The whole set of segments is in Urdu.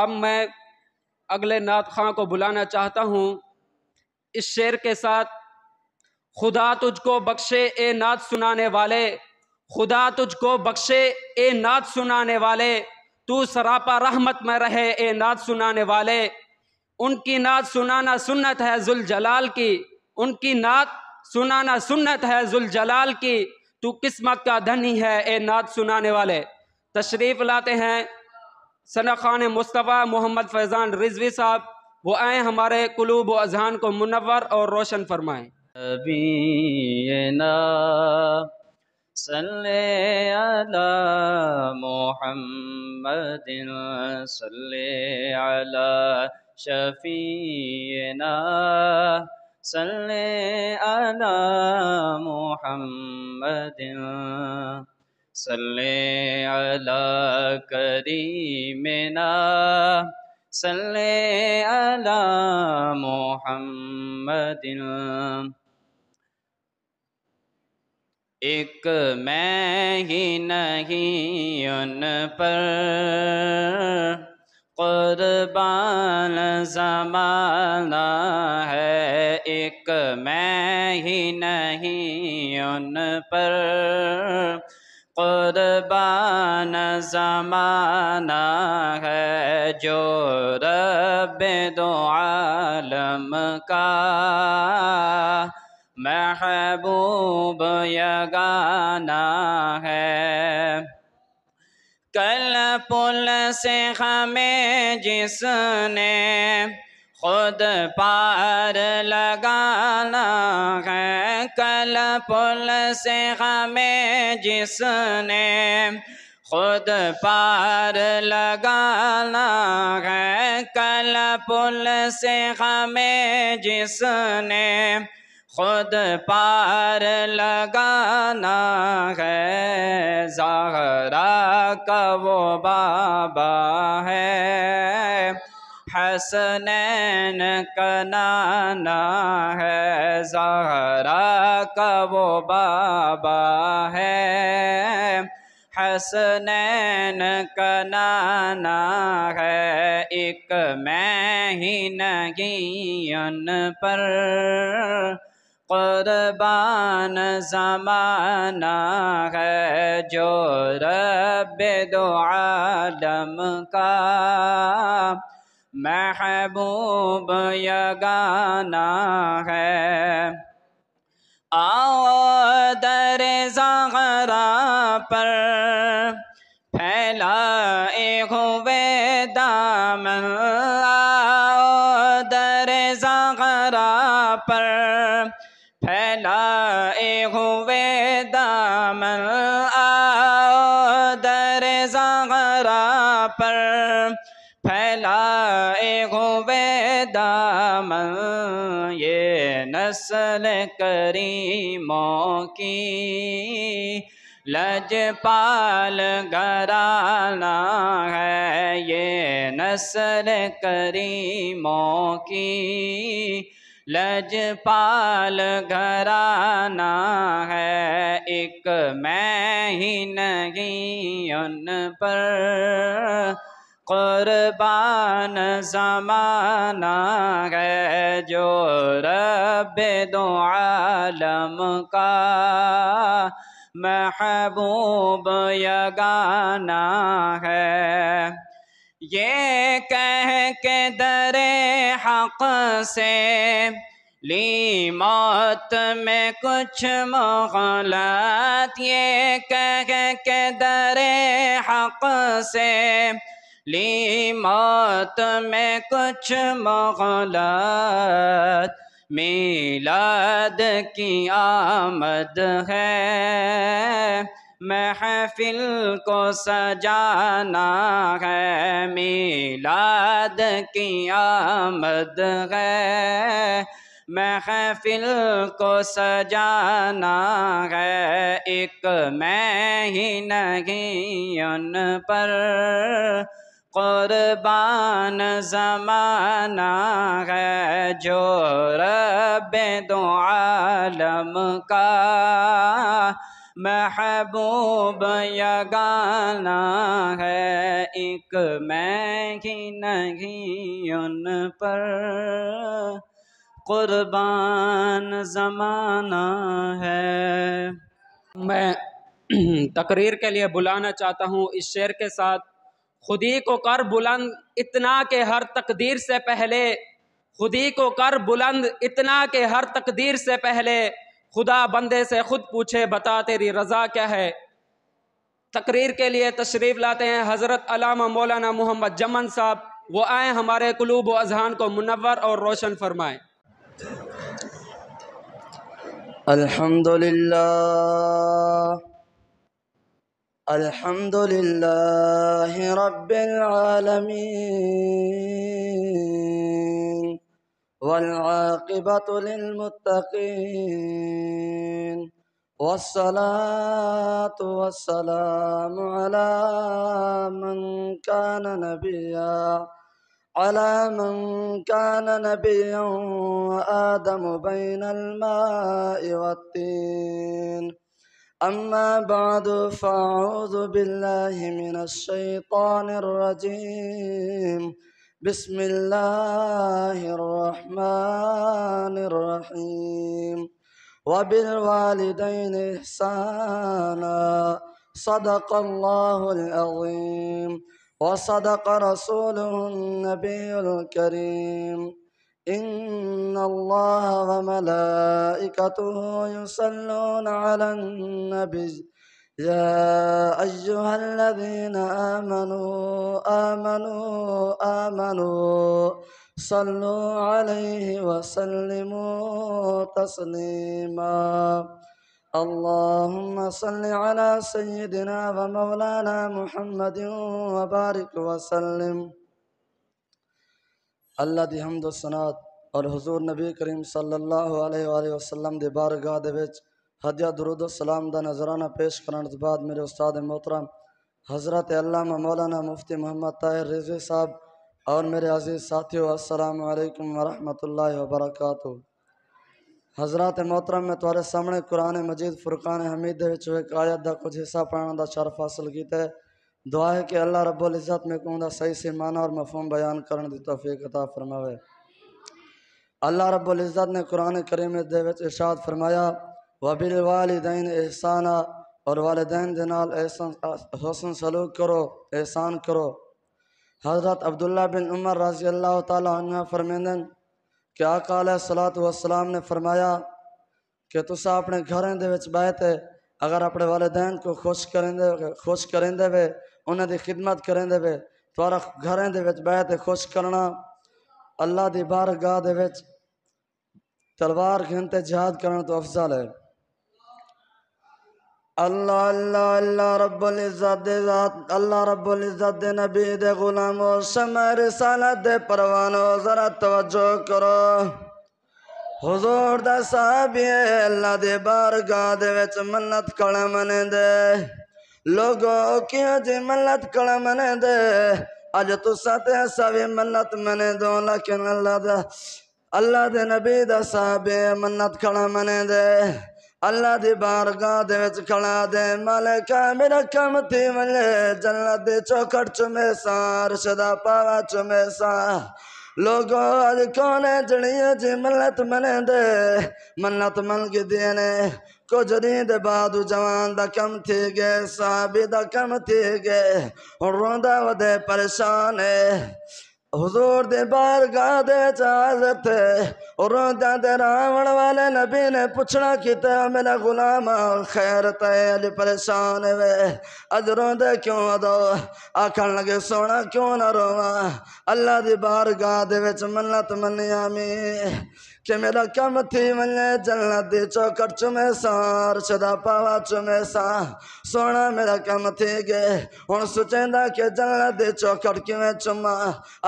اب میں اگلے نعت خواں کو بلانا چاہتا ہوں اس شعر کے ساتھ۔ خدا تجھ کو بخشے اے نعت سنانے والے، خدا تجھ کو بخشے اے نعت سنانے والے، تو سراپا رحمت میں رہے اے نعت سنانے والے۔ ان کی نعت سنانا سنت ہے ذوالجلال کی، ان کی نعت سنانا سنت ہے ذوالجلال کی، تو قسمت کا دھنی ہے اے نعت سنانے والے۔ تشریف لاتے ہیں ثنا خوان مصطفیٰ محمد فیضان رضوی صاحب، وہ آئیں ہمارے قلوب و اذہان کو منور اور روشن فرمائیں۔ نبینا صلی علی محمد صلی علی شفیعنا صلی علی محمد صلی علی کریمنا صلی علی محمد۔ ایک میں ہی نہیں ان پر قربان زمانہ ہے، ایک میں ہی نہیں ان پر قربان زمانہ ہے، جو رب دو عالم کا محبوب یگانہ ہے۔ کل پل سے ہمیں جس نے خود پار لگانا ہے، کل پل سے ہمیں جس نے خود پار لگانا ہے، کل پل سے ہمیں جس نے خود پار لگانا ہے، زہرا کا وہ بابا ہے، حسنین کا نانا ہے، زہرا کا وہ بابا ہے، حسنین کا نانا ہے، ایک میں ہی نہیں ان پر قربان زمانہ ہے، جو رب دو عالم کا محبوب یگانہ ہے۔ آؤ در زہرا پر پھیلائے ہوئے دامن، آؤ در زہرا پر پھیلائے ہوئے دامن، آؤ در زہرا پر پھیلائے ہوئے دامن، یہ نسل کریموں کی لجپال گھرانہ ہے، یہ نسل کریموں کی لجپال گھرانہ ہے، ایک میں ہی نہیں ان پر قربان زمانہ ہے، جو رب دو عالم کا محبوب یگانہ ہے۔ یہ کہہ کے در حق سے لی موت میں کچھ مغالات، یہ کہہ کے در حق سے لی موت میں کچھ مغالات، میلاد کی آمد ہے، محفل کو سجانا ہے، میلاد کی آمد ہے، محفل کو سجانا ہے، ایک میں ہی نہیں ان پر قربان زمانہ ہے، جو رب دو عالم کا محبوب یگانا ہے ایک میں ہی نہیں ان پر قربان زمانہ ہے۔ میں تقریر کے لیے بلانا چاہتا ہوں اس شعر کے ساتھ: خودی کو کر بلند اتنا کہ ہر تقدیر سے پہلے، خودی کو کر بلند اتنا کہ ہر تقدیر سے پہلے خدا بندے سے خود پوچھے بتا تیری رضا کیا ہے۔ تقریر کے لیے تشریف لاتے ہیں حضرت علامہ مولانا محمد جمن صاحب، وہ آئیں ہمارے قلوب و اذہان کو منور اور روشن فرمائیں۔ الحمد للہ رب العالمین والعاقبۃ للمتقین والصلاة والسلام علی من کان نبیا وآدم بین الماء والطین اما بعد فاعوذ باللہ من الشیطان الرجیم بسم اللہ الرحمن الرحیم وبالوالدین احسانا صدق اللہ العظیم وصدق رسوله النبی الکریم ان اللہ وملائکته یصلون علی النبی یا ایہا الذین آمنوا صلوا علیہ وسلموا تسلیما اللہم صل علی سیدنا ومولانا محمد وبارک وسلم۔ اللہ دی حمد و ثناء اور حضور نبی کریم صلی اللہ علیہ وآلہ وسلم دی بارگاہ دے وچ ہدیہ درود و سلام دا نظرانہ پیش کرنے کے بعد میرے استاد محترم حضرت علامہ مولانا مفتی محمد طاہر رضوی صاحب اور میرے عزیز ساتھیوں، السلام علیکم ورحمۃ اللہ وبرکاتہ۔ حضرات محترم، میں تمہارے سامنے قرآن مجید فرقان حمید دے وچ ایک آیت دا کچھ حصہ پڑھنے دا شرف حاصل کیتا ہے۔ دعا ہے کہ اللہ رب العزت میں کہوں دا صحیح سے معنی اور مفہوم بیان کرنے دی توفیق عطا فرماوے۔ اللہ رب العزت نے قرآن کریم دے وچ ارشاد فرمایا وَبِالْوَالِدَيْنِ احسانا، اور والدین دے نال حسن سلوک کرو، احسان کرو۔ حضرت عبداللہ بن عمر رضی اللہ تعالی عنہ فرمیندن کہ آقا علیہ الصلوۃ والسلام نے فرمایا کہ تسا اپنے گھریں دے وچ بیٹھے اگر اپنے والدین کو خوش کریں دے وے، انہاں دی خدمت کریں دے وے، تمہارا گھریں دے وچ بیٹھے خوش کرنا اللہ دی بارگاہ دے وچ تلوار گھنتے جہاد کرنا تو افضل ہے۔ اللہ اللہ اللہ رب العزت دے ذات، اللہ رب العزت دے نبی دے غلامو، شمع رسالت دے پروانو، ذرا توجہ کرو۔ حضور دا صحابی اللہ دے بارگاہ دے وچ منت کھڑا منے دے، لوگو کیوں جی منت کھڑا منے دے، اج تساں تے اساں وی منت منے دو، لیکن اللہ دے نبی دا صحابی منت کھڑا منے دے، اللہ دی بارگاہ دے وچ کھڑا دے، مالکا میرا کم تھی ولے جنت دے چوکھٹ چمے سا، عرش دا پاوا چمے سا، لوگو آج کونے جڑیاں جی منت منے دے، منت من کی دینے کچھ دن دے بعد جوان دا کم تھی گئے، صحابی دا کم تھی گئے، روندا ودے پریشان ہے، حضور دے بارگاہ دے حاضر تھے، روندہ دے راون والے نبی نے پوچھنا کیتا میرا غلام خیر تے علی پریشان ہے، اج روندے کیوں ادو، آکھن لگے سونا کیوں نہ رواں، اللہ دی بارگاہ دے وچ منت منیا میں کہ میرا کم تھی ونجے جنت دی چوکھٹ چمے سا، عرش دا پاوا چمے سا، سونا میرا کم تھی گئے، ہن سوچیندا کہ جنت دی چوکھٹ کیویں چما،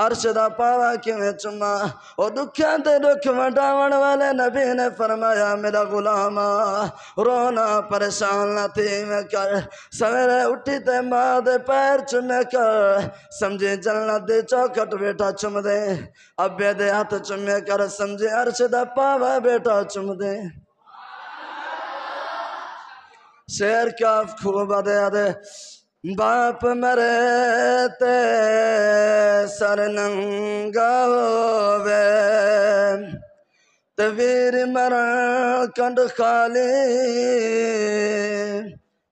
عرش دا پاوا کیویں چما، او دکھاں تے دکھ وڈاون والے نبی نے فرمایا میرا غلام رونا پریشان نہ تھی میں کر، سویرے اٹھی تے ماں دے پیر چمے کر، سمجھے جنت دی چوکھٹ بیٹا چم دے، ابے دے ہاتھ چمے کر، سمجھے عرش دا پاوا بیٹا چم دے۔ شیر کا خوب دے دے باپ مرے تے سر ننگا ہووے تویر مرن کنڈ خالی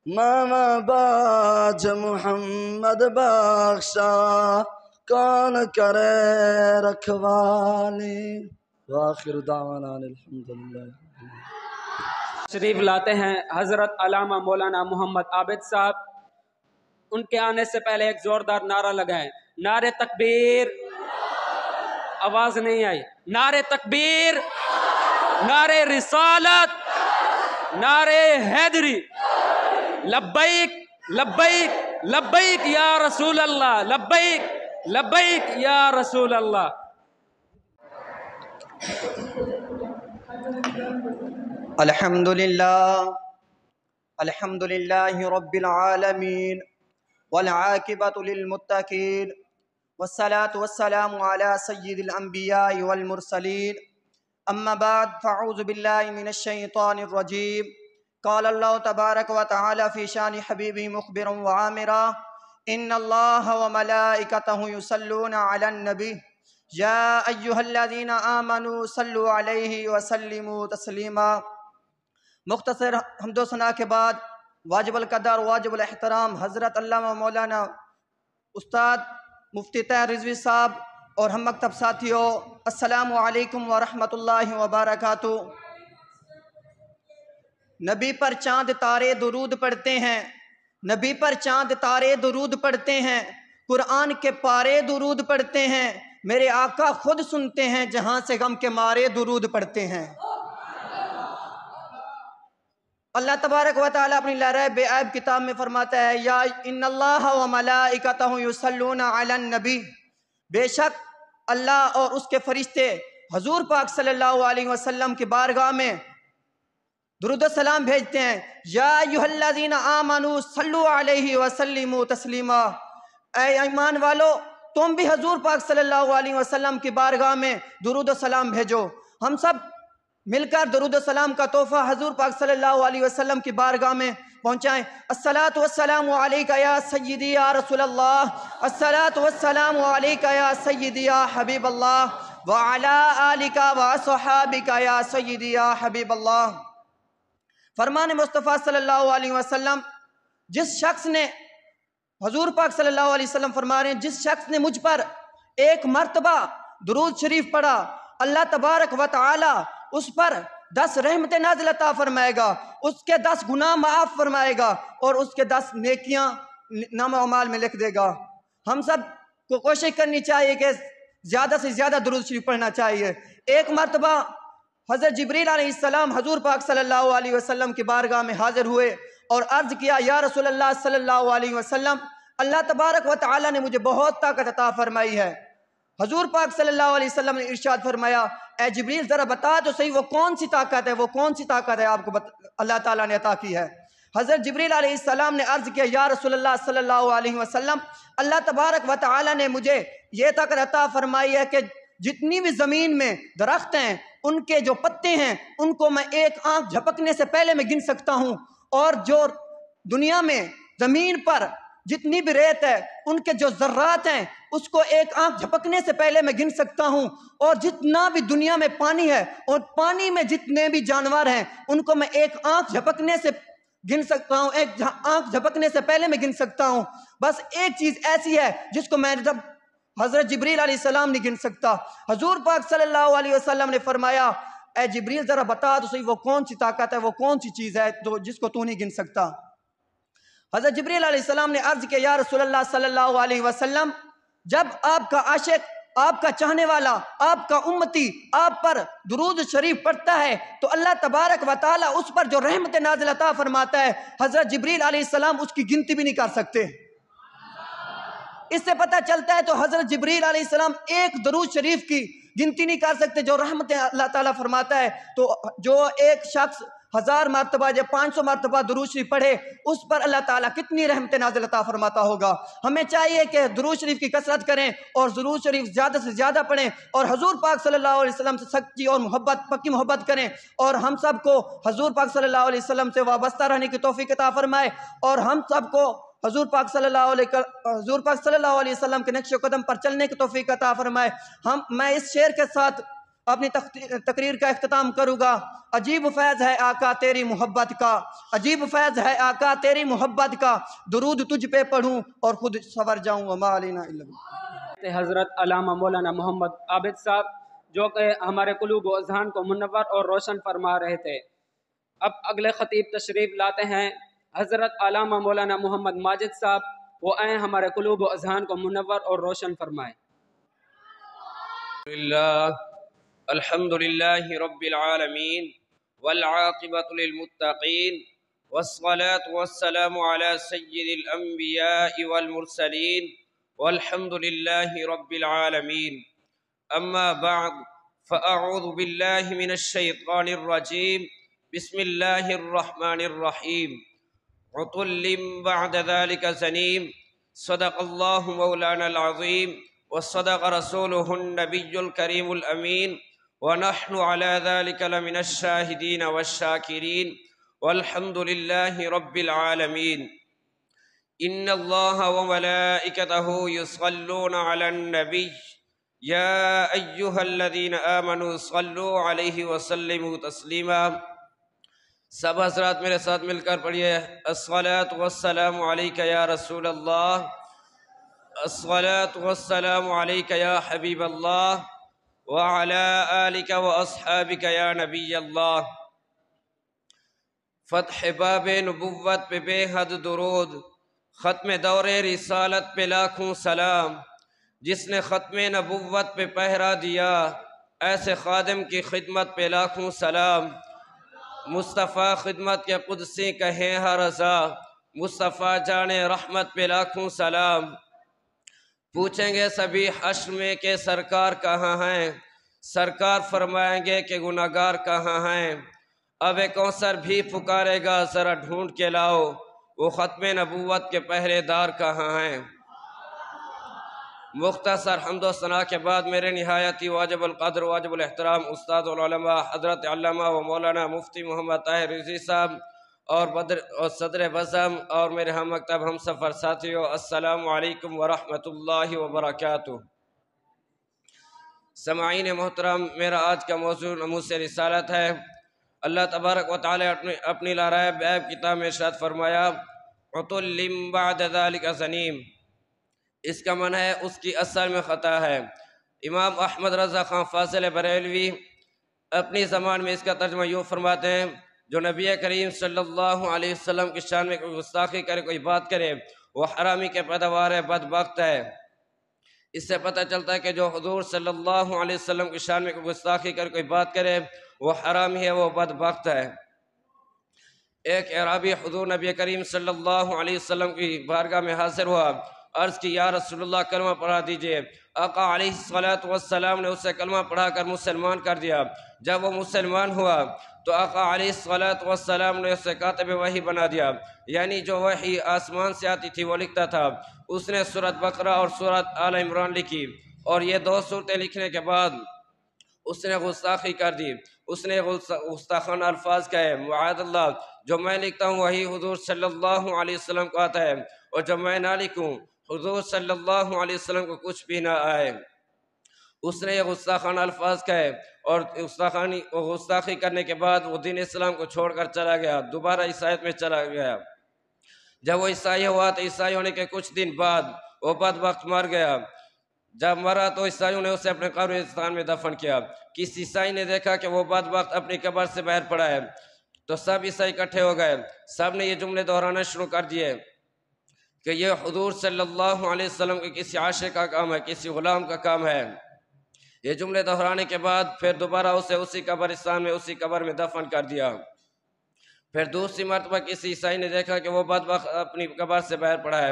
ماما باج محمد بخشا کون کرے رکھوالی وآخر دعوانا الحمدللہ۔ تشریف لاتے ہیں حضرت علامہ مولانا محمد عابد صاحب، ان کے آنے سے پہلے ایک زوردار نعرہ لگائیں، نعرہ تکبیر، آواز نہیں آئی، نعرہ تکبیر، نعرہ رسالت، نعرہ حیدری، لبیک لبیک لبیک یا رسول اللہ، لبیک لبیک یا رسول اللہ۔ الحمد للہ رب العالمین والعاقبۃ للمتقین والصلاة والسلام على سید الانبیاء والمرسلین اما بعد فاعوذ باللہ من الشیطان الرجیم قال اللہ تبارک وتعالی فی شان حبیبہ مخبرا وعامرا ان اللہ وملائکتہ یصلون علی النبی یا ایہا الذین آمنوا صلوا علیہ وسلموا تسلیما۔ مختصر حمد و ثنا کے بعد واجب القدر واجب الاحترام حضرت علامہ مولانا استاد مفتی طاہر رضوی صاحب اور ہم مکتب ساتھیوں، السلام علیکم ورحمۃ اللہ وبرکاتہ۔ نبی پر چاند تارے درود پڑھتے ہیں، نبی پر چاند تارے درود پڑھتے ہیں، قرآن کے پارے درود پڑھتے ہیں، میرے آقا خود سنتے ہیں جہاں سے غم کے مارے درود پڑھتے ہیں۔ اللہ تبارک و تعالیٰ اپنی لا ریب عیب کتاب میں فرماتا ہے یا ان اللہ و ملائکتہ یصلون علی النبی، بے شک اللہ اور اس کے فرشتے حضور پاک صلی اللہ علیہ وسلم کی بارگاہ میں درود و سلام بھیجتے ہیں۔ یا ایھا الذین آمنوا صلوا علیہ وسلموا تسلیما، اے ایمان والو تم بھی حضور پاک صلی اللہ علیہ وسلم کی بارگاہ میں درود و سلام بھیجو۔ ہم سب مل کر درود و سلام کا تحفہ حضور پاک صلی اللہ علیہ وسلم کی بارگاہ میں پہنچائیں۔ الصلاۃ والسلام علیک یا سیدی یا رسول اللہ، الصلاۃ والسلام علیک یا سیدی یا حبیب اللہ، وعلی آلک واصحابک یا سیدی یا حبیب اللہ۔ فرمان مصطفیٰ صلی اللہ علیہ وسلم، جس شخص نے حضور پاک صلی اللہ علیہ وسلم فرما رہے ہیں جس شخص نے مجھ پر ایک مرتبہ درود شریف پڑھا، اللہ تبارک و تعالی اس پر 10 رحمت نازل عطا فرمائے گا، اس کے 10 گناہ معاف فرمائے گا اور اس کے 10 نیکیاں نامہ اعمال میں لکھ دے گا۔ ہم سب کو کوشش کرنی چاہیے کہ زیادہ سے زیادہ درود شریف پڑھنا چاہیے۔ ایک مرتبہ حضرت جبریل علیہ السلام حضور پاک صلی اللہ علیہ وسلم کی بارگاہ میں حاضر ہوئے اور عرض کیا یا رسول اللہ صلی اللہ علیہ وسلم، اللہ تبارک و تعالی نے مجھے بہت طاقت عطا فرمائی ہے۔ حضور پاک صلی اللہ علیہ وسلم نے ارشاد فرمایا اے جبریل ذرا بتا تو صحیح وہ کون سی طاقت ہے، وہ کون سی طاقت ہے آپ کو اللہ تعالیٰ نے عطا کی ہے۔ حضرت جبریل علیہ السلام نے عرض کیا یا رسول اللہ صلی اللہ علیہ وسلم، اللہ تبارک و تعالی نے مجھے یہ طاقت عطا فرمائی ہے کہ جتنی بھی زمین میں درخت ہیں ان کے جو پتے ہیں ان کو میں ایک آنکھ جھپکنے سے پہلے میں گن سکتا ہوں، اور جو دنیا میں زمین پر جتنی بھی ریت ہے ان کے جو ذرات ہیں اس کو ایک آنکھ جھپکنے سے پہلے میں گن سکتا ہوں، اور جتنا بھی دنیا میں پانی ہے اور پانی میں جتنے بھی جانور ہیں ان کو میں ایک آنکھ جھپکنے سے گن سکتا ہوں، ایک آنکھ جھپکنے سے پہلے میں گن سکتا ہوں۔ بس ایک چیز ایسی ہے جس کو میں جب حضرت جبریل علیہ السلام نہیں گن سکتا۔ حضور پاک صلی اللہ علیہ وسلم نے فرمایا اے جبریل ذرا بتا تو صحیح وہ کون سی طاقت ہے، وہ کون سی چیز ہے جس کو تو نہیں گن سکتا۔ حضرت جبریل علیہ السلام نے عرض کیا یا رسول اللہ صلی اللہ علیہ وسلم، جب آپ کا عاشق، آپ کا چاہنے والا، آپ کا امتی آپ پر درود شریف پڑھتا ہے تو اللہ تبارک و تعالی اس پر جو رحمت نازل عطا فرماتا ہے حضرت جبریل علیہ السلام اس کی گنتی بھی نہیں کر سکتے۔ اس سے پتہ چلتا ہے تو حضرت جبریل علیہ السلام ایک درود شریف کی گنتی نہیں کر سکتے جو رحمت اللہ تعالیٰ فرماتا ہے، تو جو ایک شخص 1000 مرتبہ یا 500 مرتبہ درود شریف پڑھے اس پر اللہ تعالیٰ کتنی رحمت نازل عطا فرماتا ہوگا۔ ہمیں چاہیے کہ درود شریف کی کثرت کریں اور درود شریف زیادہ سے زیادہ پڑھیں اور حضور پاک صلی اللہ علیہ وسلم سے سچی اور پکی محبت کریں، اور ہم سب کو حضور پاک صلی اللہ علیہ وسلم سے وابستہ رہنے کی توفیق عطا فرمائے، اور ہم سب کو حضور پاک صلی اللہ علیہ وسلم کے نقش قدم پر چلنے کی توفیق عطا فرمائے۔ میں اس شعر کے ساتھ اپنی تقریر کا اختتام کروں گا۔ عجیب فیض ہے آقا تیری محبت کا، عجیب فیض ہے آقا تیری محبت کا، درود تجھ پہ پڑھوں اور خود سنور جاؤں وما علینا الا البلاغ۔ حضرت علامہ مولانا محمد عابد صاحب جو کہ ہمارے قلوب و اذہان کو منور اور روشن فرما رہے تھے، اب اگلے خطیب تشریف لاتے ہیں حضرت علامہ مولانا محمد ماجد صاحب، وہ آئیں ہمارے قلوب و اذہان کو منور اور روشن فرمائیں۔ الحمد لله رب العالمين والعاقبة للمتقين والصلاة والسلام على سيد الأنبياء والمرسلين والحمد لله رب العالمين. أما بعد فأعوذ بالله من الشيطان الرجيم. بسم الله الرحمن الرحيم. عطل بعد ذلك زنيم. صدق الله مولانا العظيم وصدق رسوله النبي الكريم الأمين، ونحن على ذلك لمن الشاهدين والشاكرين والحمد لله رب العالمين. إن الله وملائكته يصلون على النبي يا أيها الذين آمنوا صلوا عليه وسلموا تسليما. سب حضرات میرے ساتھ مل کر پڑھیے، الصلاة والسلام علیک یا رسول اللہ، الصلاة والسلام علیک یا حبیب اللہ، وعلى آلك وأصحابك یا نبی اللہ۔ فتح باب نبوت پہ بے حد درود، ختم دور رسالت پہ لاکھوں سلام، جس نے ختم نبوت پہ پہرا دیا ایسے خادم کی خدمت پہ لاکھوں سلام۔ مصطفیٰ خدمت کے قدسی کہیں ہر رضا، مصطفیٰ جانے رحمت پہ لاکھوں سلام۔ پوچھیں گے سبھی حشر میں کہ سرکار کہاں ہیں، سرکار فرمائیں گے کہ گناہگار کہاں ہیں۔ اب کوثر بھی پکارے گا ذرا ڈھونڈ کے لاؤ، وہ ختم نبوت کے پہرے دار کہاں ہیں۔ مختصر حمد و ثنا کے بعد میرے نہایتی واجب القدر واجب الاحترام استاد العلماء حضرت علامہ و مولانا مفتی محمد طاہر رضوی صاحب اور صدر بزم اور میرے ہم مکتب ہم سفر ساتھیوں، السلام علیکم ورحمۃ اللہ وبرکاتہ۔ سامعین محترم، میرا آج کا موضوع ناموس رسالت ہے۔ اللہ تبارک و تعالی اپنی لارائب عیب کتاب میں ارشاد فرمایا، عطل بعد ذلک زنیم۔ اس کا معنی ہے اس کی اصل میں خطا ہے۔ امام احمد رضا خان فاضل بریلوی اپنی زمان میں اس کا ترجمہ یوں فرماتے ہیں، جو نبی کریم صلی اللہ علیہ وسلم کی شان میں کوئی گستاخی کرے، کوئی بات کرے، وہ حرامی کے پیداوار ہے، بدبخت ہے۔ اس سے پتہ چلتا ہے کہ جو حضور صلی اللہ علیہ وسلم کی شان میں کوئی گستاخی کرے، کوئی بات کرے، وہ حرامی ہے، وہ بدبخت ہے۔ ایک اعرابی حضور نبی کریم صلی اللہ علیہ وسلم کی بارگاہ میں حاضر ہوا، عرض کی یا رسول اللہ کلمہ پڑھا دیجئے۔ آقا علیہ السلام نے اسے کلمہ پڑھا کر مسلمان کر دیا۔ جب وہ مسلمان ہوا تو آقا علیہ السلام نے اسے کاتب وحی بنا دیا، یعنی جو وحی آسمان سے آتی تھی وہ لکھتا تھا۔ اس نے سورۃ بقرہ اور سورۃ آل عمران لکھی، اور یہ دو سورتیں لکھنے کے بعد اس نے گستاخی کر دی۔ اس نے گستاخانہ الفاظ کہے، معاذ اللہ، جو میں لکھتا ہوں وہی حضور صلی اللہ علیہ وسلم کو آتا ہے، اور جو میں نہ لکھوں حضور صلی اللہ علیہ وسلم کو کچھ بھی نہ آئے۔ اس نے یہ گستاخانہ الفاظ کہے اور گستاخی کرنے کے بعد وہ دین اسلام کو چھوڑ کر چلا گیا، دوبارہ عیسائیت میں چلا گیا۔ جب وہ عیسائی ہوا تو عیسائی ہونے کے کچھ دن بعد وہ بدبخت مر گیا۔ جب مرا تو عیسائیوں نے اسے اپنے قبرستان میں دفن کیا۔ کسی عیسائی نے دیکھا کہ وہ بدبخت اپنی قبر سے باہر پڑا ہے تو سب عیسائی اکٹھے ہو گئے، سب نے یہ جملے دہرانا شروع کر دیے کہ یہ حضور صلی اللہ علیہ وسلم کے کسی عاشق کا کام ہے، کسی غلام کا کام ہے۔ یہ جملے دہرانے کے بعد پھر دوبارہ اسے اسی قبرستان میں اسی قبر میں دفن کر دیا۔ پھر دوسری مرتبہ کسی عیسائی نے دیکھا کہ وہ بدبخت اپنی قبر سے باہر پڑا ہے،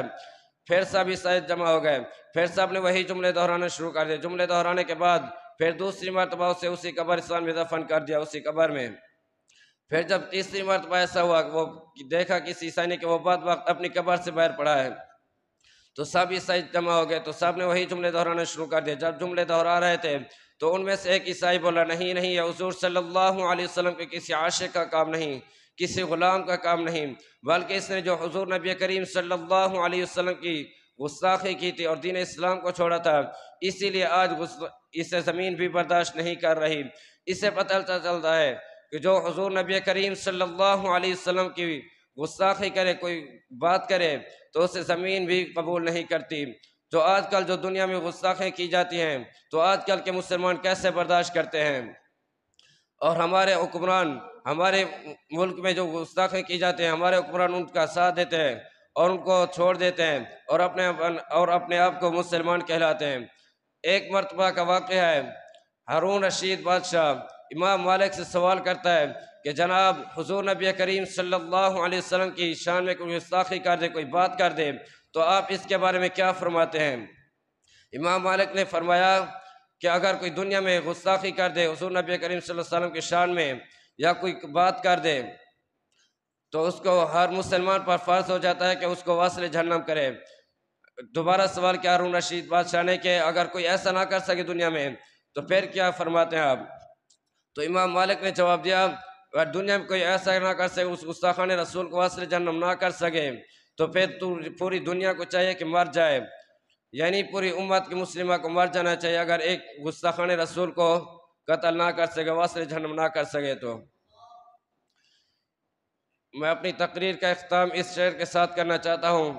پھر سب عیسائی جمع ہو گئے، پھر سب نے وہی جملے دہرانا شروع کر دیے۔ جملے دہرانے کے بعد پھر دوسری مرتبہ اسے اسی قبرستان میں دفن کر دیا، اسی قبر میں۔ پھر جب تیسری مرتبہ ایسا ہوا کہ وہ دیکھا کسی عیسائی نے کہ وہ بات وقت اپنی قبر سے باہر پڑا ہے، تو سب عیسائی جمع ہو گئے، تو سب نے وہی جملے دہرانا شروع کر دیا۔ جب جملے دہرا رہے تھے تو ان میں سے ایک عیسائی بولا، نہیں نہیں، یہ حضور صلی اللہ علیہ وسلم کے کسی عاشق کا کام نہیں، کسی غلام کا کام نہیں، بلکہ اس نے جو حضور نبی کریم صلی اللہ علیہ وسلم کی گستاخی کی تھی اور دین اسلام کو چھوڑا تھا، اسی لیے آج اسے زمین بھی برداشت نہیں کر رہی۔ اس سے پتہ چلتا ہے کہ جو حضور نبی کریم صلی اللہ علیہ وسلم کی گستاخی کرے، کوئی بات کرے، تو اسے زمین بھی قبول نہیں کرتی۔ تو آج کل جو دنیا میں گستاخیاں کی جاتی ہیں تو آج کل کے مسلمان کیسے برداشت کرتے ہیں؟ اور ہمارے حکمران، ہمارے ملک میں جو گستاخیاں کی جاتی ہیں، ہمارے حکمران ان کا ساتھ دیتے ہیں اور ان کو چھوڑ دیتے ہیں اور اپنے آپ کو مسلمان کہلاتے ہیں۔ ایک مرتبہ کا واقعہ ہے، ہارون رشید بادشاہ امام مالک سے سوال کرتا ہے کہ جناب حضور نبی کریم صلی اللہ علیہ وسلم کی شان میں کوئی گستاخی کر دے، کوئی بات کر دے، تو آپ اس کے بارے میں کیا فرماتے ہیں؟ امام مالک نے فرمایا کہ اگر کوئی دنیا میں گستاخی کر دے حضور نبی کریم صلی اللہ علیہ وسلم کی شان میں، یا کوئی بات کر دے، تو اس کو ہر مسلمان پر فرض ہو جاتا ہے کہ اس کو واصل جہنم کرے۔ دوبارہ سوال کیا ہارون رشید بادشاہ نے کہ اگر کوئی ایسا نہ کر سکے دنیا میں تو پھر کیا فرماتے ہیں آپ؟ تو امام مالک نے جواب دیا، اگر دنیا میں کوئی ایسا نہ کر سکے، اس گستاخان رسول کو واصل جہنم نہ کر سکے، تو پھر پوری دنیا کو چاہیے کہ مر جائے، یعنی پوری امت کی مسلمہ کو مر جانا چاہیے اگر ایک گستاخان رسول کو قتل نہ کر سکے، واصل جہنم نہ کر سکے۔ تو میں اپنی تقریر کا اختتام اس شعر کے ساتھ کرنا چاہتا ہوں،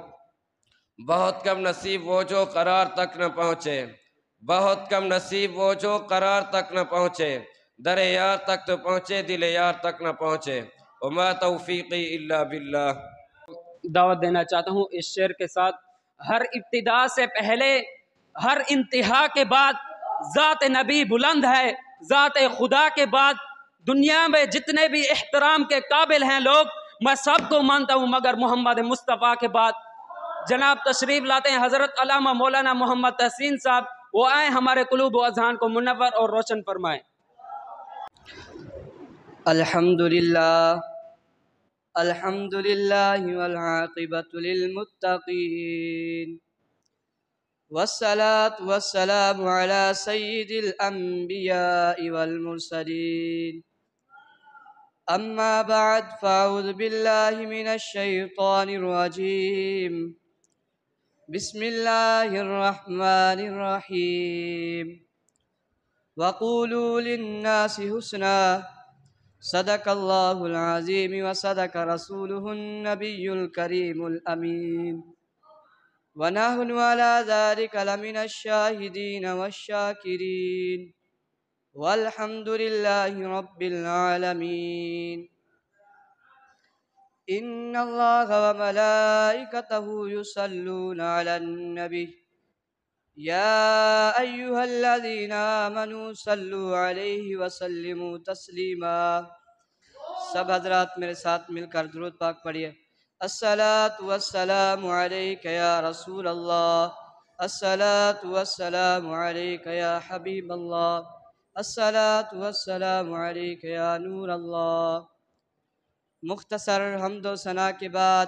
بہت کم نصیب وہ جو قرار تک نہ پہنچے، بہت کم نصیب وہ جو قرار تک نہ پہنچے، در یار تک تو پہنچے دل یار تک نہ پہنچے، وما توفیقی الا باللہ۔ دعوت دینا چاہتا ہوں اس شعر کے ساتھ، ہر ابتدا سے پہلے ہر انتہا کے بعد ذات نبی بلند ہے، ذات خدا کے بعد دنیا میں جتنے بھی احترام کے قابل ہیں لوگ، میں سب کو مانتا ہوں مگر محمد مصطفیٰ کے بعد۔ جناب تشریف لاتے ہیں حضرت علامہ مولانا محمد تحسین صاحب، وہ آئیں ہمارے قلوب و اذہان کو منور اور روشن فرمائیں۔ الحمدللہ الحمدللہ والعاقبۃ للمتقین والصلاة والسلام علی سید الانبیاء والمرسلین، اما بعد فاعوذ باللہ من الشیطان الرجیم، بسم اللہ الرحمن الرحیم، وقولوا للناس حسنا، صدق اللہ العظیم وصدق رسولہ النبی الکریم الامین، ونحن علی ذلک لمن الشاہدین والشاکرین، والحمد للہ رب العالمین۔ ان اللہ وملائکتہ یصلون علی النبی، یا ایہا الذین آمنوا صلوا علیہ وسلموا تسلیما۔ سب حضرات میرے ساتھ مل کر درود پاک پڑھیے۔ الصلاۃ والسلام علیک یا رسول اللہ، الصلاۃ والسلام علیک یا حبیب اللہ، الصلاۃ والسلام علیک یا نور اللہ۔ مختصر حمد و ثنا کے بعد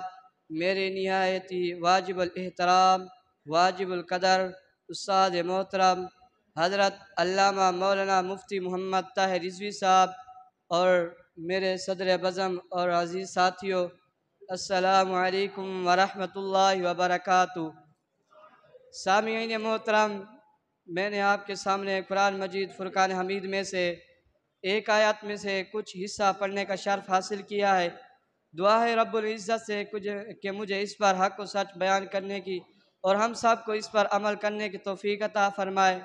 میرے نہایت ہی واجب الاحترام، واجب القدر استاد محترم حضرت علامہ مولانا مفتی محمد طاہر رضوی صاحب اور میرے صدر بزم اور عزیز ساتھیوں، السلام علیکم ورحمۃ اللہ وبرکاتہ۔ سامعین محترم، میں نے آپ کے سامنے قرآن مجید فرقان حمید میں سے ایک آیت میں سے کچھ حصہ پڑھنے کا شرف حاصل کیا ہے۔ دعا ہے رب العزت سے کہ مجھے اس پر حق و سچ بیان کرنے کی اور ہم سب کو اس پر عمل کرنے کی توفیق عطا فرمائے۔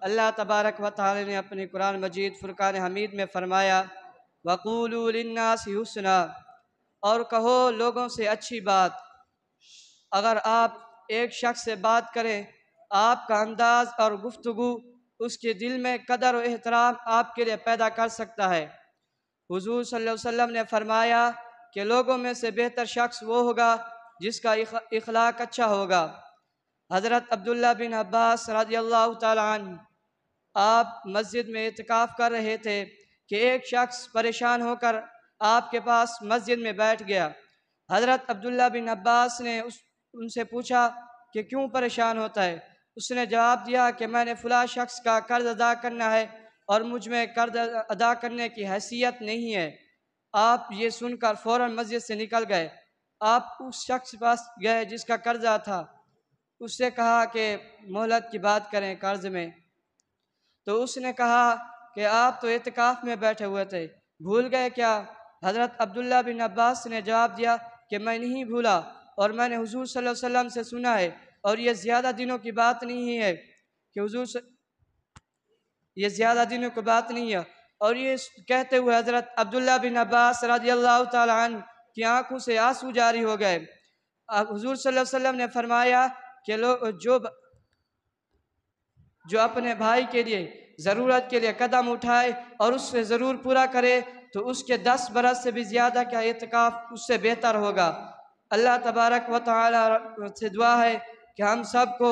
اللہ تبارک و تعالی نے اپنی قرآن مجید فرقان حمید میں فرمایا، وَقُولُوا لِلنَّاسِ حُسْنًا، اور کہو لوگوں سے اچھی بات۔ اگر آپ ایک شخص سے بات کریں، آپ کا انداز اور گفتگو اس کے دل میں قدر و احترام آپ کے لیے پیدا کر سکتا ہے۔ حضور صلی اللہ علیہ وسلم نے فرمایا کہ لوگوں میں سے بہتر شخص وہ ہوگا جس کا اخلاق اچھا ہوگا۔ حضرت عبداللہ بن عباس رضی اللہ تعالی عنہ، آپ مسجد میں اعتکاف کر رہے تھے کہ ایک شخص پریشان ہو کر آپ کے پاس مسجد میں بیٹھ گیا۔ حضرت عبداللہ بن عباس نے ان سے پوچھا کہ کیوں پریشان ہوتا ہے؟ اس نے جواب دیا کہ میں نے فلاں شخص کا قرض ادا کرنا ہے اور مجھ میں قرض ادا کرنے کی حیثیت نہیں ہے۔ آپ یہ سن کر فوراً مسجد سے نکل گئے۔ آپ اس شخص کے پاس گئے جس کا قرضہ تھا، اس سے کہا کہ مہلت کی بات کریں قرض میں۔ تو اس نے کہا کہ آپ تو اعتکاف میں بیٹھے ہوئے تھے، بھول گئے کیا؟ حضرت عبداللہ بن عباس نے جواب دیا کہ میں نہیں بھولا، اور میں نے حضور صلی اللہ علیہ وسلم سے سنا ہے، اور یہ زیادہ دنوں کی بات نہیں ہے کہ یہ زیادہ دنوں کی بات نہیں ہے۔ اور یہ کہتے ہوئے حضرت عبداللہ بن عباس رضی اللہ تعالی عنہ کی آنکھوں سے آنسو جاری ہو گئے۔ حضور صلی اللہ علیہ وسلم نے فرمایا کہ جو اپنے بھائی کے لیے ضرورت کے لیے قدم اٹھائے اور اس سے ضرور پورا کرے تو اس کے 10 برس سے بھی زیادہ کا اعتکاف اس سے بہتر ہوگا۔ اللہ تبارک و تعالی سے دعا ہے کہ ہم سب کو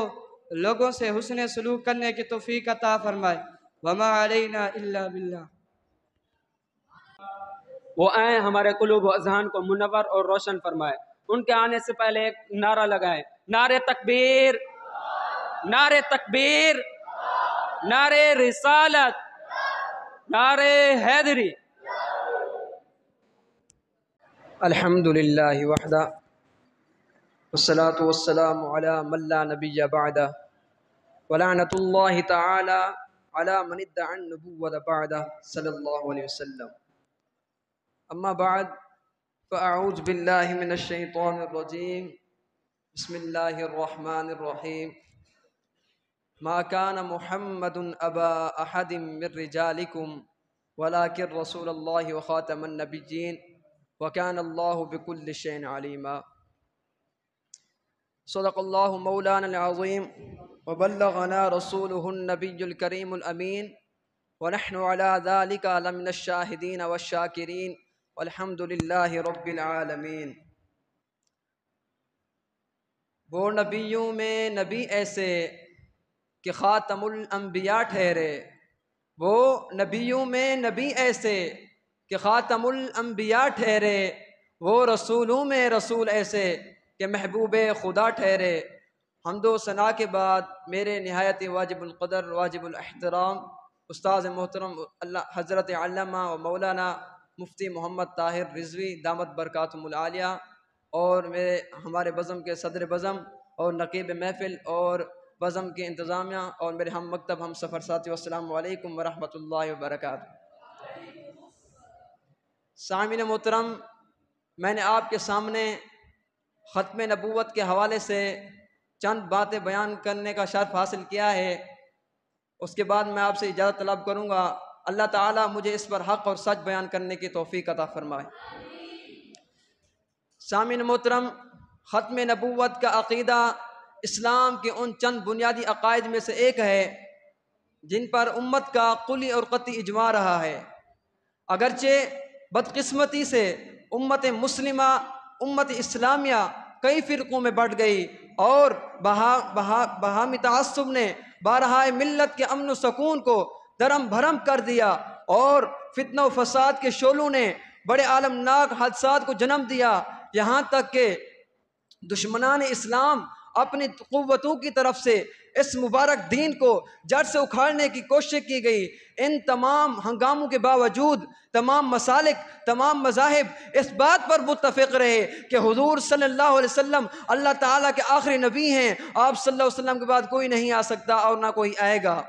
لوگوں سے حسن سلوک کرنے کی توفیق عطا فرمائے۔ وما علینا الا باللہ۔ وہ آئیں ہمارے قلوب و اذہان کو منور اور روشن فرمائے۔ ان کے آنے سے پہلے ایک نعرہ لگائیں، نعرہ تکبیر، نعرہ تکبیر، نعرہ رسالت، نعرہ حیدری۔ الحمدللہ وحدہ والصلاة والسلام علی من لا نبی بعدہ ولعنۃ اللہ تعالی علی من ادعى النبوۃ بعدہ صلی اللہ علیہ وسلم۔ اما بعد فاعوذ باللہ من الشیطان الرجیم، بسم اللہ الرحمن الرحیم۔ ما كان محمد ابا احد من رجالکم ولكن رسول اللہ وخاتم النبیین وكان اللہ بكل شيء عليما۔ صدق اللہ مولانا العظیم وبلغنا رسوله النبی الکریم الامین ونحن على ذلك لمن الشاہدین والشاکرین والحمد للہ رب العالمین۔ وہ نبیوں میں نبی ایسے کہ خاتم الانبیاء ٹھہرے، وہ نبیوں میں نبی ایسے کہ خاتم الانبیاء ٹھہرے، وہ رسولوں میں رسول ایسے کہ محبوب خدا ٹھہرے۔ حمد و ثنا کے بعد میرے نہایت واجب القدر واجب الاحترام استاذ محترم اللہ حضرت علامہ و مولانا مفتی محمد طاہر رضوی دامت برکاتہم العالیہ، اور ہمارے بزم کے صدر بزم اور نقیب محفل اور بزم کے انتظامیہ اور میرے ہم مکتب ہم سفر ساتھی، السلام علیکم ورحمۃ اللہ وبرکاتہ۔ سامعین محترم، میں نے آپ کے سامنے ختم نبوت کے حوالے سے چند باتیں بیان کرنے کا شرف حاصل کیا ہے۔ اس کے بعد میں آپ سے اجازت طلب کروں گا، اللہ تعالیٰ مجھے اس پر حق اور سچ بیان کرنے کی توفیق عطا فرمائے۔ سامعین محترم، ختم نبوت کا عقیدہ اسلام کے ان چند بنیادی عقائد میں سے ایک ہے جن پر امت کا کلی اور قطعی اجماع رہا ہے۔ اگرچہ بدقسمتی سے امت مسلمہ، امت اسلامیہ کئی فرقوں میں بٹ گئی اور باہمی تعصب نے بارہائے ملت کے امن و سکون کو درم بھرم کر دیا، اور فتنہ و فساد کے شعلوں نے بڑے عالمناک حادثات کو جنم دیا، یہاں تک کہ دشمنان اسلام اپنی قوتوں کی طرف سے اس مبارک دین کو جڑ سے اکھاڑنے کی کوشش کی گئی۔ ان تمام ہنگاموں کے باوجود تمام مسالک، تمام مذاہب اس بات پر متفق رہے کہ حضور صلی اللہ علیہ وسلم اللہ تعالیٰ کے آخری نبی ہیں، آپ صلی اللہ علیہ وسلم کے بعد کوئی نہیں آ سکتا اور نہ کوئی آئے گا۔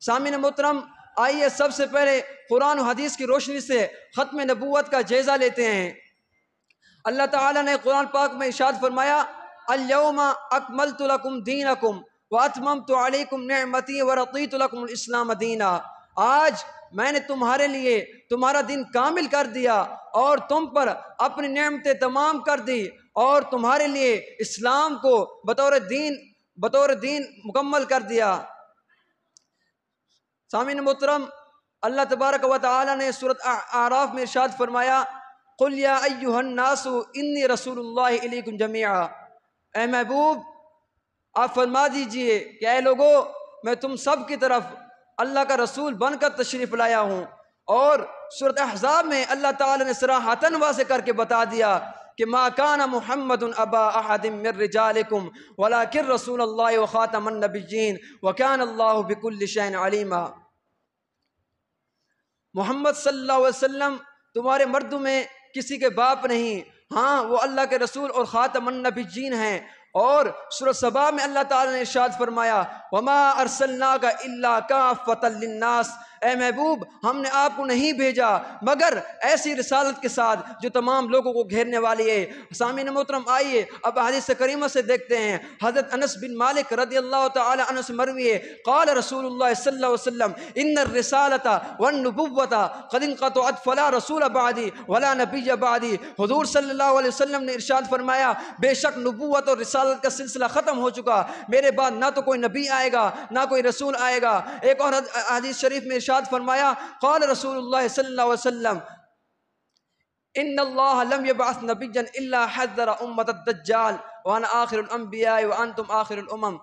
سامعین محترم، آئیے سب سے پہلے قرآن و حدیث کی روشنی سے ختم نبوت کا جائزہ لیتے ہیں۔ اللہ تعالیٰ نے قرآن پاک میں ارشاد فرمایا، اليوم اکملت لکم دینکم واتممت علیکم نعمتی ورضیت لکم الاسلام دینا۔ آج میں نے تمہارے لیے تمہارا دین کامل کر دیا اور تم پر اپنی نعمتیں تمام کر دی، اور تمہارے لیے اسلام کو بطور دین مکمل کر دیا۔ سامعین محترم، اللہ تبارک و تعالی نے سورۃ اعراف میں ارشاد فرمایا، قل یا ایھا الناس انی رسول اللہ الیکم جمیعا۔ اے محبوب، آپ فرما دیجئے کہ اے لوگو، میں تم سب کی طرف اللہ کا رسول بن کر تشریف لایا ہوں، اور سورۃ احزاب میں اللہ تعالی نے صراحتاً واضح کر کے بتا دیا کہ ما کان محمد ابا احد من رجالکم ولکن رسول اللہ وخاتم النبیین وکان اللہ بکل شیء علیما۔ محمد صلی اللہ علیہ وسلم تمہارے مردوں میں کسی کے باپ نہیں، ہاں وہ اللہ کے رسول اور خاتم النبیین ہیں۔ اور سورۃ سبا میں اللہ تعالی نے ارشاد فرمایا وما ارسلناک الا کافۃ للناس، اے محبوب ہم نے آپ کو نہیں بھیجا مگر ایسی رسالت کے ساتھ جو تمام لوگوں کو گھیرنے والی ہے۔ سامعین محترم آئیے اب حدیث کریمہ سے دیکھتے ہیں۔ حضرت انس بن مالک رضی اللہ تعالی عنہ سے مروی ہے قال رسول اللہ صلی اللہ علیہ وسلم ان الرسالۃ والنبوۃ قد انقطعت فلا رسول بعدی ولا نبی بعدی۔ حضور صلی اللہ علیہ وسلم نے ارشاد فرمایا بے شک نبوت اور رسالت کا سلسلہ ختم ہو چکا، میرے بعد نہ تو کوئی نبی آئے گا نہ کوئی رسول آئے گا۔ ایک اور حدیث شریف میں ارشاد فرمایا قال رسول اللہ صلی اللہ علیہ وسلم ان اللہ لم يبعث نبیا الا حذر امت الدجال وانا آخر الانبیاء وانتم آخر الامم۔